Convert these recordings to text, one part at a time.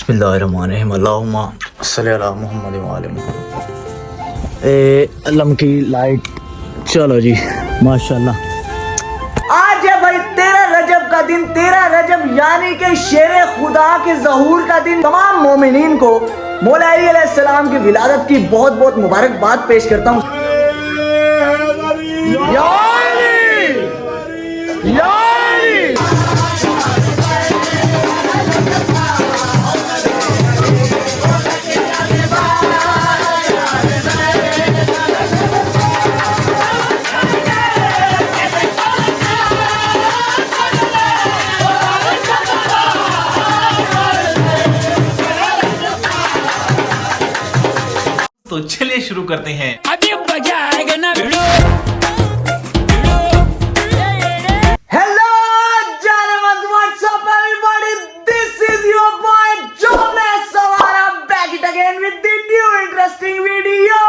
बिस्मिल्लाहिर्रहमानिर्रहीम अल्लाहुम्मा सल्ली अला मुहम्मद व आले मुहम्मद। अलम की लाइट, चलो जी माशाल्लाह। आज है भाई 13 रजब का दिन, 13 रजब यानी कि शेर खुदा के ज़हूर का दिन। तमाम मोमिनीन को मौला अली अलैहिस्सलाम की विलादत की बहुत बहुत मुबारकबाद पेश करता हूँ। तो चलिए शुरू करते हैं। अभी मजा आएगा ना भिड़ो। हेलो जानवर, what's up everybody, this is your boy jobless सवारा back it again with the new interesting video.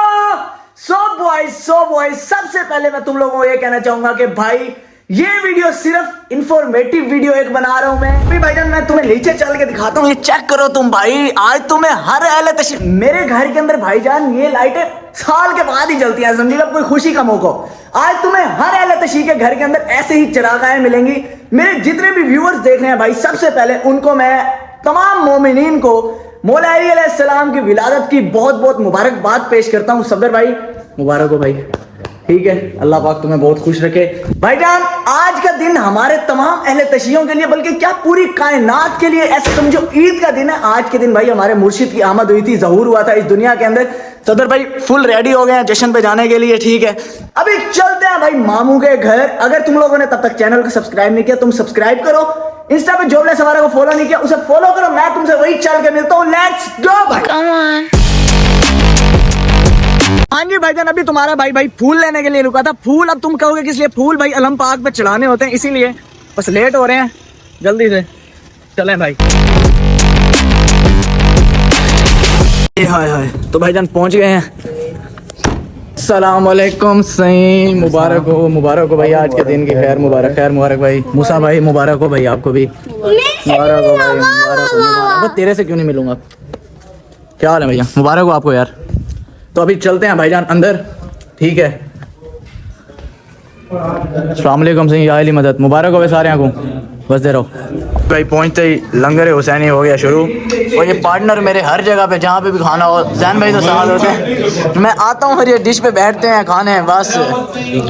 So boys सबसे पहले मैं तुम लोगों को ये कहना चाहूंगा कि भाई ये वीडियो सिर्फ इंफॉर्मेटिव वीडियो एक बना रहा हूं मैं। भाईजान मैं तुम्हें नीचे चल के दिखाता हूँ, ये चेक करो तुम भाई। आज तुम्हें हर अहले तशरीफ मेरे घर के अंदर भाईजान ये लाइटें साल के बाद ही जलती हैं, समझिए कोई खुशी का मौका। आज तुम्हें हर अहले तशरीफ के घर के अंदर ऐसे ही चिरागाएं मिलेंगी। मेरे जितने भी व्यूअर्स देख रहे हैं भाई, सबसे पहले उनको मैं तमाम मोमिनीन को मौला अली अलैहिस्सलाम की विलादत की बहुत बहुत मुबारकबाद पेश करता हूँ। सफदर भाई मुबारक हो भाई, ठीक है, अल्लाह पाक तुम्हें बहुत खुश रखे। भाईजान आज का दिन हमारे तमाम अहले तशय्युओं के लिए, बल्कि क्या पूरी कायनात के लिए ऐसे समझो ईद का दिन है। आज के दिन भाई हमारे मुर्शिद की आमद हुई थी, ज़हूर हुआ था इस दुनिया के अंदर। सदर भाई फुल रेडी हो गए हैं जश्न पे जाने के लिए, ठीक है। अभी चलते हैं भाई मामू के घर। अगर तुम लोगों ने तब तक चैनल को सब्सक्राइब नहीं किया, तुम सब्सक्राइब करो। इंस्टा पे जोबलेस सवारा को फॉलो नहीं किया, उसे फॉलो करो। मैं तुमसे वही चल के मिलता हूँ। लेट्स गो भाई। हाँ जी भाईजान, अभी तुम्हारा भाई फूल लेने के लिए रुका था। फूल अब तुम कहोगे किस लिए? फूल भाई अलम पाक पे चढ़ाने होते हैं, इसीलिए बस लेट हो रहे हैं, जल्दी से चलें भाई। हाय हाय, तो भाईजान पहुंच गए हैं। अस्सलाम वालेकुम, सही मुबारक हो भाई, आज के दिन की खैर मुबारक भाई। मूसा भाई मुबारक हो भाई, आपको भी मुबारक हो भाई, मुबारक हो। तेरे से क्यों नहीं मिलूंगा? क्या हाल है भैया? मुबारक हो आपको यार। तो अभी चलते हैं भाईजान अंदर, ठीक है। अस्सलाम वालेकुम सही, या अली मदद, मुबारक हो सारे को, बस दे रहो भाई। पहुंचते ही लंगर हुसैनी हो गया शुरू। और ये पार्टनर मेरे हर जगह पे, जहाँ पे भी खाना हो, जैन भाई तो साथ होते हैं। मैं आता हूँ और ये डिश पे बैठते हैं खाने, बस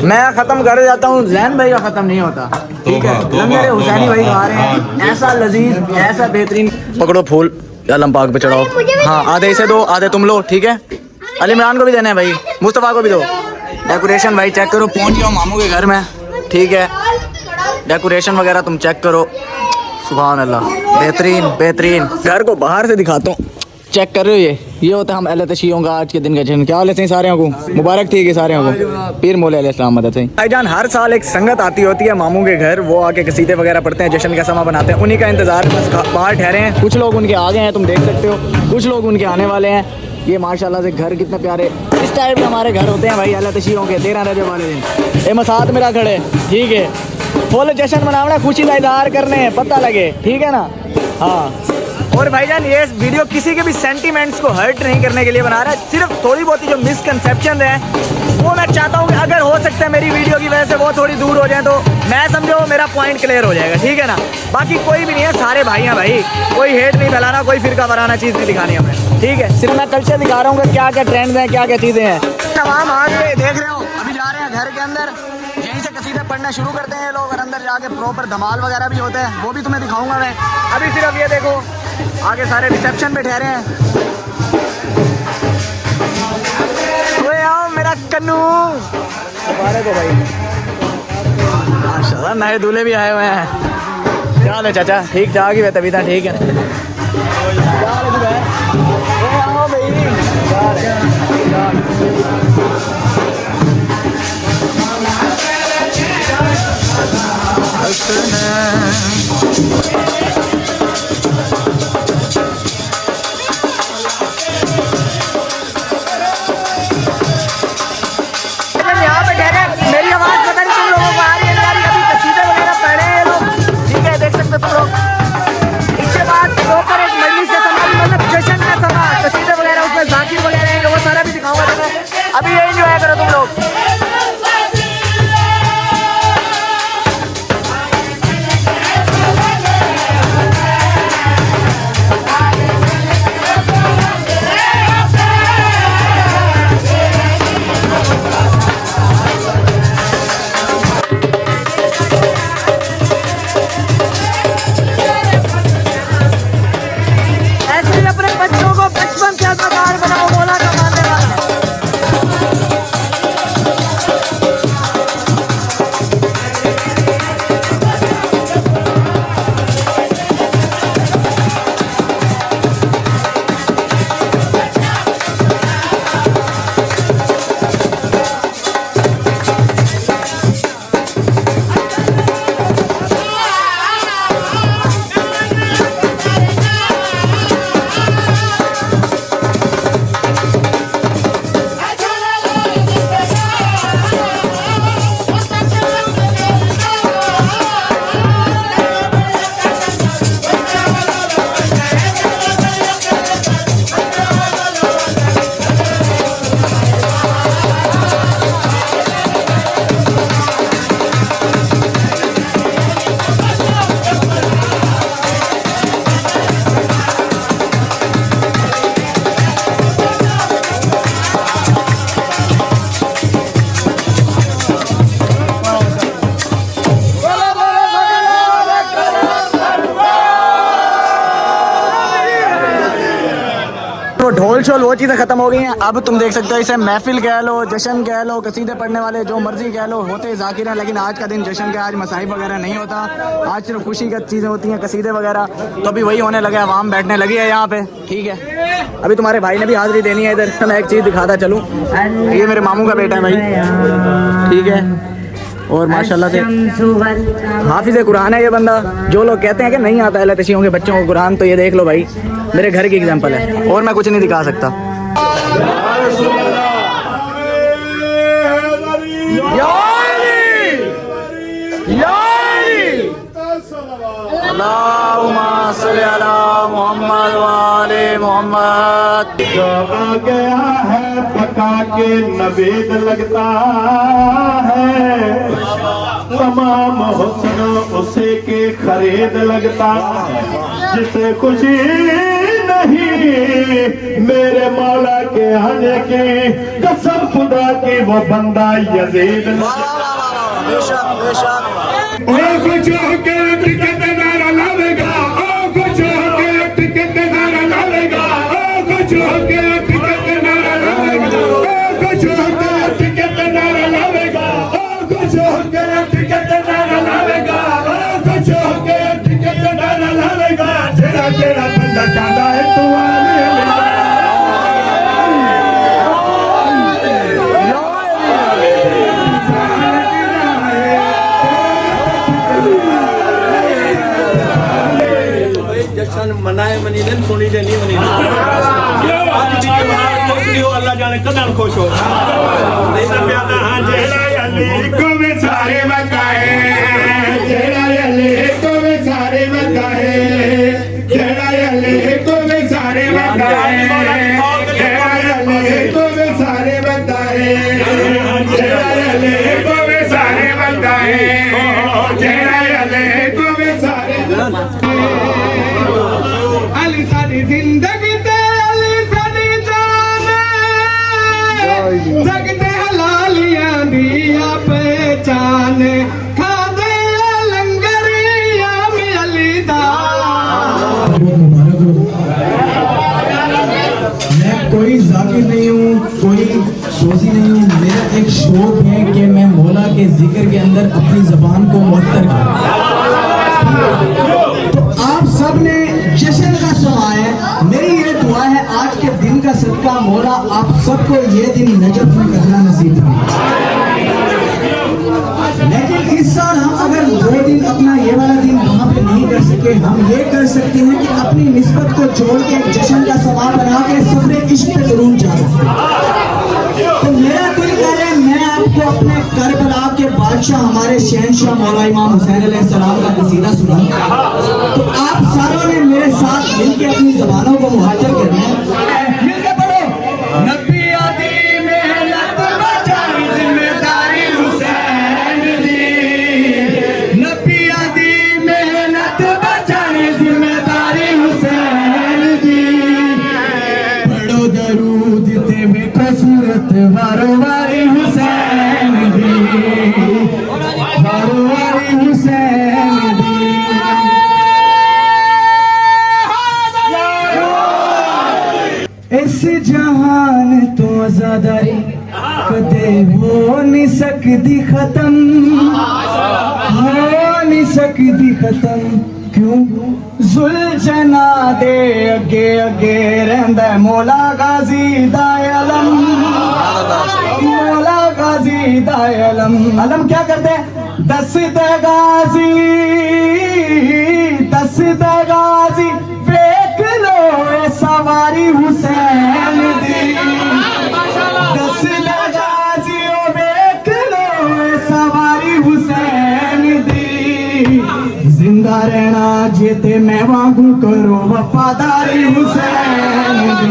मैं ख़त्म कर जाता हूँ, जैन भाई का ख़त्म नहीं होता, ठीक है। लंगर हुसैनी भाई खा रहे हैं, ऐसा लजीज, ऐसा बेहतरीन। पकड़ो फूल, अलम पाक पे चढ़ाओ। हाँ आधे इसे दो, आधे तुम लो, ठीक है। अली इमरान को भी देना है भाई, मुस्तफ़ा को भी दो। डेकोरेशन भाई चेक करो, पहुंच गया मामू के घर में, ठीक है। डेकोरेशन वगैरह तुम चेक करो, सुभान अल्लाह, बेहतरीन। घर को बाहर से दिखाता हूँ, चेक कर रहे हो? ये होता है हम अहले तशय्युओं का आज के दिन का जश्न। क्या हाल है सारे को? मुबारक थी कि सारे को पीर मौला अलैहिस्सलाम मदद से। भाईजान हर साल एक संगत आती होती है मामू के घर, वो आके कसीदे वगैरह पढ़ते हैं, जश्न का समा बनाते हैं। उन्हीं का इंतजार बस बाहर ठहरे हैं। कुछ लोग उनके आ गए हैं, तुम देख सकते हो, कुछ लोग उनके आने वाले हैं। ये माशाल्लाह से घर कितने प्यारे, इस टाइप के हमारे घर होते हैं भाई अहले तशय्युओं के। 13 रजब वाले दिन ये मसाद मेरा खड़े, ठीक है। फुल जश्न मनाना, खुशी का इजहार करने, पता लगे, ठीक है ना। हाँ, और भाईजान ये वीडियो किसी के भी सेंटीमेंट्स को हर्ट नहीं करने के लिए बना रहा है, सिर्फ थोड़ी बहुत ही जो मिसकंसेप्शन है वो मैं चाहता हूँ कि अगर हो सकता है मेरी वीडियो की वजह से वो थोड़ी दूर हो जाए, तो मैं समझो मेरा पॉइंट क्लियर हो जाएगा, ठीक है ना। बाकी कोई भी नहीं है, सारे भाई हैं भाई, कोई हेट नहीं फैलाना, कोई फिरका बनाना चीज़ नहीं दिखानी हमें, ठीक है। सिर्फ मैं कल्चर दिखा रहा हूँ कि क्या क्या ट्रेंड्स हैं, क्या क्या चीज़ें हैं। तमाम आगे देख रहे हो, अभी जा रहे हैं घर के अंदर, यहीं से कसीदे पढ़ना शुरू करते हैं ये लोग, और अंदर जाके प्रॉपर धमाल वगैरह भी होते हैं, वो भी तुम्हें दिखाऊंगा मैं। अभी सिर्फ ये देखो, आगे सारे रिसेप्शन पे ठहरे हैं। ओए आओ मेरा कन्नू, मुबारक हो भाई, माशाल्लाह नए दूल्हे भी आए हुए हैं। क्या हाल है चाचा? ठीक ठाक ही है, तभी था, ठीक है। क्या हाल है भाई? आओ भाई, यहाँ पे ठहरे। मेरी आवाज़ पता नहीं तुम लोगों को आ रही है, अभी कसीदे वगैरह पढ़ रहे हैं लोग, ठीक है, देख सकते हो तुम लोग। इसके बाद वो बचपन से अदाकार बना वो मौला का मानने वाला। तो ढोल शोल वो चीज़ें ख़त्म हो गई हैं। अब तुम देख सकते हो इसे महफिल कह लो, जश्न कह लो, कसीदे पढ़ने वाले जो मर्जी कह लो, होते ज़ाकिर हैं। लेकिन आज का दिन जश्न का, आज मसाइब वगैरह नहीं होता, आज सिर्फ खुशी का चीज़ें होती हैं, कसीदे वगैरह। तो अभी वही होने लगा है, आवाम बैठने लगी है यहाँ पे। ठीक है, अभी तुम्हारे भाई ने भी हाज़िरी देनी है इधर। मैं एक चीज़ दिखाता चलूँ, ये मेरे मामू का बेटा है भाई। ठीक है, और माशाल्लाह से हाफिज़ कुरान है ये बंदा। जो लोग कहते हैं कि नहीं आता है लतशियों के बच्चों को कुरान, तो ये देख लो भाई, मेरे घर की एग्जांपल है, और मैं कुछ नहीं दिखा सकता। अल्लाहुम्मा सल्ली अला मुहम्मद व आले मुहम्मद। आ गया है पका के नवेद लगता है, तमाम हुस्न उसे के खरीद लगता है। जिसे खुशी नहीं मेरे मौला के आने की, कसम खुदा की वो बंदा यजीद कुछ होके टिकट नारा लावेगा, कुछ होके टिकट नारा लावेगा, कुछ होके टिकट नारा लावेगा, कुछ होके टिकट नारा लावेगा, कुछ होके टिकट नारा लावेगा, कुछ होके टिकट नारा लावेगा। तेरा तेरा बंदा चाहता है तू मनाए मनी नहीं सुनी दे नहीं मनी अल्लाह जाने कदम खुश हो नहीं तो प्यादा हां जेड़ा अली को में सारे मकाए, जेड़ा अली को में सारे मकाए, जेड़ा अली को में सारे मकाए, जेड़ा अली को में सारे मकाए, जेड़ा अली को में सारे मकाए, जेड़ा अली को में सारे अली सारी जिंदगी ते अली सारी जान, जगते हलालियां दिया पहचान, खादे लंगरिया में अली दा। मैं कोई जाकिर नहीं हूँ, कोई सोजी नहीं हूँ। मेरा एक शौक है कि मैं मौला के जिक्र के अंदर अपनी जबान को मुअत्तर करूँ। तो आप सब ने जश्न का सुना है, मेरी ये दुआ है आज के दिन का सदका मौला आप सबको ये दिन नजफ में करना नसीब हो। लेकिन इस साल हम अगर 2 दिन अपना ये वाला दिन वहाँ पे नहीं कर सके, हम ये कर सकते हैं कि अपनी निस्बत को छोड़ के जश्न का समा बना के सफरे इश्क पे जरूर जा सकते हैं। तो मेरा दिल कह रहा है मैं आपको अपने करबला के बादशाह हमारे शहनशाह मौला इमाम हुसैन अलैहिस्सलाम का कसीदा सुनाऊं। तो आप सारों ने मेरे साथ मिलकर अपनी जबानों को मुहज्जर करना है। मिलकर पढ़ो। नबी आदि मेहनत बचाई जिम्मेदारी हुसैन दी, नबी आदि मेहनत बचाई जिम्मेदारी हुसैन दी। पढ़ो दरूद ते वेखो सूरत वारो वारी हुसैन दी, वारो वारी हुसैन दी। इस जहान तो आजादारी कदे हो नहीं सकती खत्म, हो नहीं सकती खत्म। क्यों जुल्झना दे अगे अगे रहंदा मौला गाजी दा अलम, मौला गाजी दा अलम। अलम क्या करते हैं? दसते गाजी, दसते गाजी देख लो ए सवारी हुसैन दी, दसते गाजी ओ देख लो ए सवारी हुसैन दी। जिंदा रहना जेते मैं वांगू करो वफादारी हुसैन दी।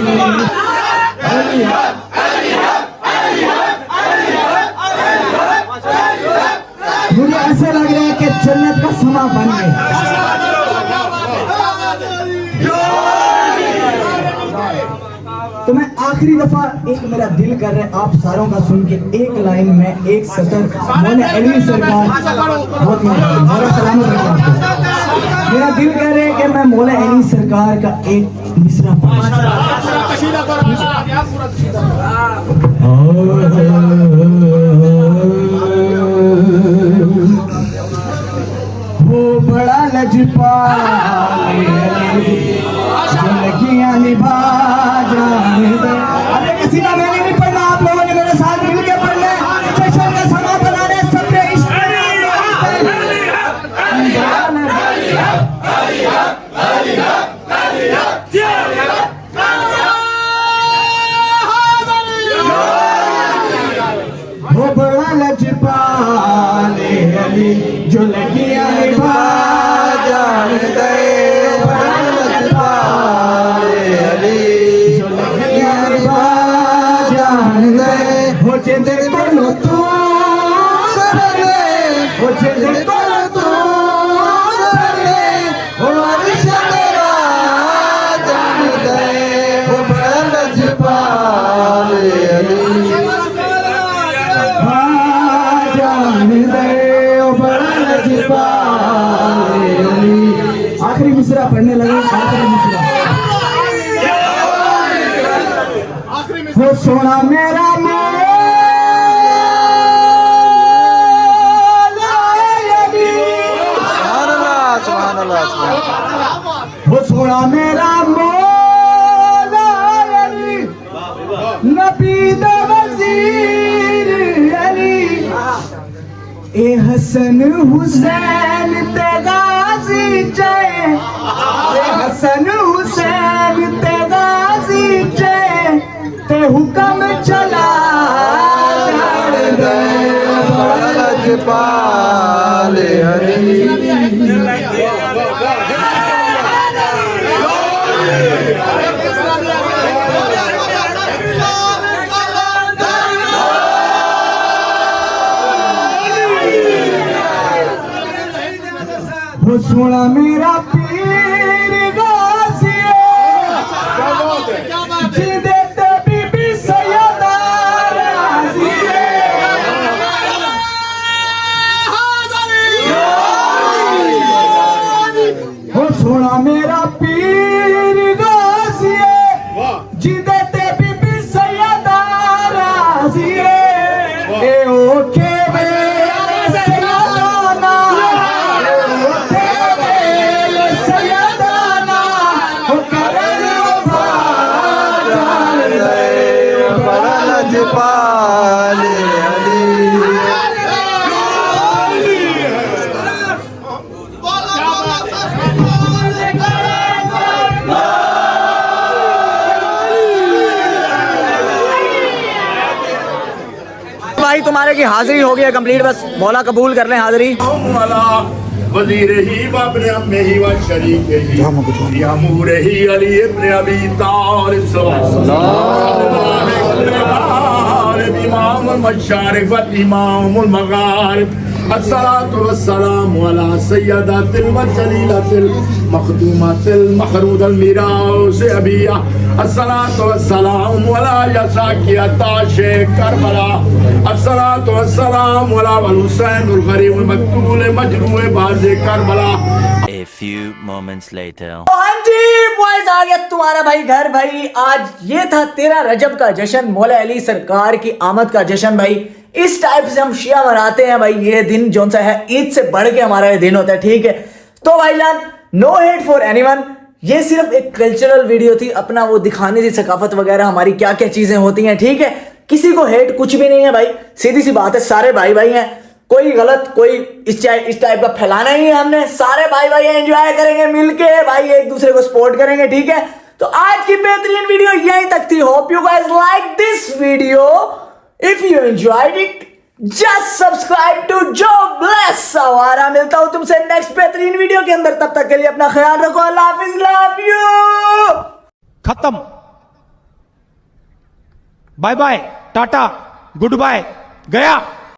मुझे ऐसा लग रहा है कि जन्नत का समा बन गया। तो मैं आखिरी दफा एक मेरा दिल कर रहा है आप सारों का सुन के एक लाइन में एक सतर मौला अली सरकार, बहुत मेरा सलामत रखा आपको। मेरा दिल कर रहा है कि मैं मौला अली सरकार का एक मिसरा वो बड़ा लजपाल जिंदगियां निभा जाने दे। अरे किसी का मैंने नहीं पढ़ना, आप लोगों ने मेरे साथ मिलकर पढ़ना है। जश्न का समा बनाने सबने इश्क वो बड़ा लजपाल अली जो लगियां निभा जाने दे, बड़ा लजपाल अली जो लगियां निभा जाने दे। हो जिंदे कोलो तू सरले, हो जिंदे कोलो तू सरले, हो अर्श तेरा जाने दे, वो बड़ा लजपाल अली आखिरी मिसरा पढ़ने लगे। आखिरी मिसरा वो सोना मेरा मौला अली, वो सोना मेरा मौला अली, नबी दा वजीर अली। ए हसन हुसैन ते गाजी जय, ए हसन हुसैन ते गाजी जय, ते हुक्म चला दे बड़ा लजपाल अली। वो सोना मेरा पीर गाजी जिंदे ते बीबी सैयदा राजी। वो सोना मेरा पीर गाजी जिंदे ते बीबी सैयदा राजी। ए ओके लजपाल अली। भाई तुम्हारे की हाजिरी हो गई है कंप्लीट, बस मौला कबूल कर लें हाजिरी। वजीर ही बाबरे अम्मे ही व शरीक ही या मूरे ही अली इब्न अबी तालिब सल्लल्लाहु इमाम मशारिफ इमाम मगारिब अस्सलातु वस्सलामु अला सय्यदातिल व जलीलातिल मखदूमातिल मखरूदल मिरास अबिया अस्सलातु वस्सलाम अला यसाकिया ताशे करबला अस्सलातु वस्सलाम अला हुसैन उल गरीब मकतूल मजरूह बाज़े Karbala. A few moments later. हाँ जी बॉयज, आ गया तुम्हारा भाई घर भाई। आज ये था 13 रजब का जश्न, मौला अली सरकार की आमद का जश्न भाई। इस टाइप से हम शिया मनाते हैं भाई। ये दिन जो सा है ईद से बढ़ के हमारा ये दिन होता है, ठीक है। तो भाईजान, नो हेट फॉर एनीवन, ये सिर्फ एक कल्चरल वीडियो थी, अपना वो दिखाने थी सकाफत वगैरह हमारी क्या क्या चीजें होती हैं, ठीक है। किसी को हेट कुछ भी नहीं है भाई, सीधी सी बात है, सारे भाई भाई हैं। कोई गलत कोई इस टाइप का फैलाना ही है हमने। सारे भाई भाई एंजॉय करेंगे मिलके भाई, एक दूसरे को सपोर्ट करेंगे, ठीक है। तो आज की बेहतरीन वीडियो यहीं तक थी। Hope you guys like this video. If you enjoyed it just subscribe to जो ब्लेस सवारा। मिलता हूं तुमसे नेक्स्ट बेहतरीन वीडियो के अंदर, तब तक के लिए अपना ख्याल रखो। अल्लाह हाफिज, लव यू। खत्म, bye bye, tata, goodbye, गया।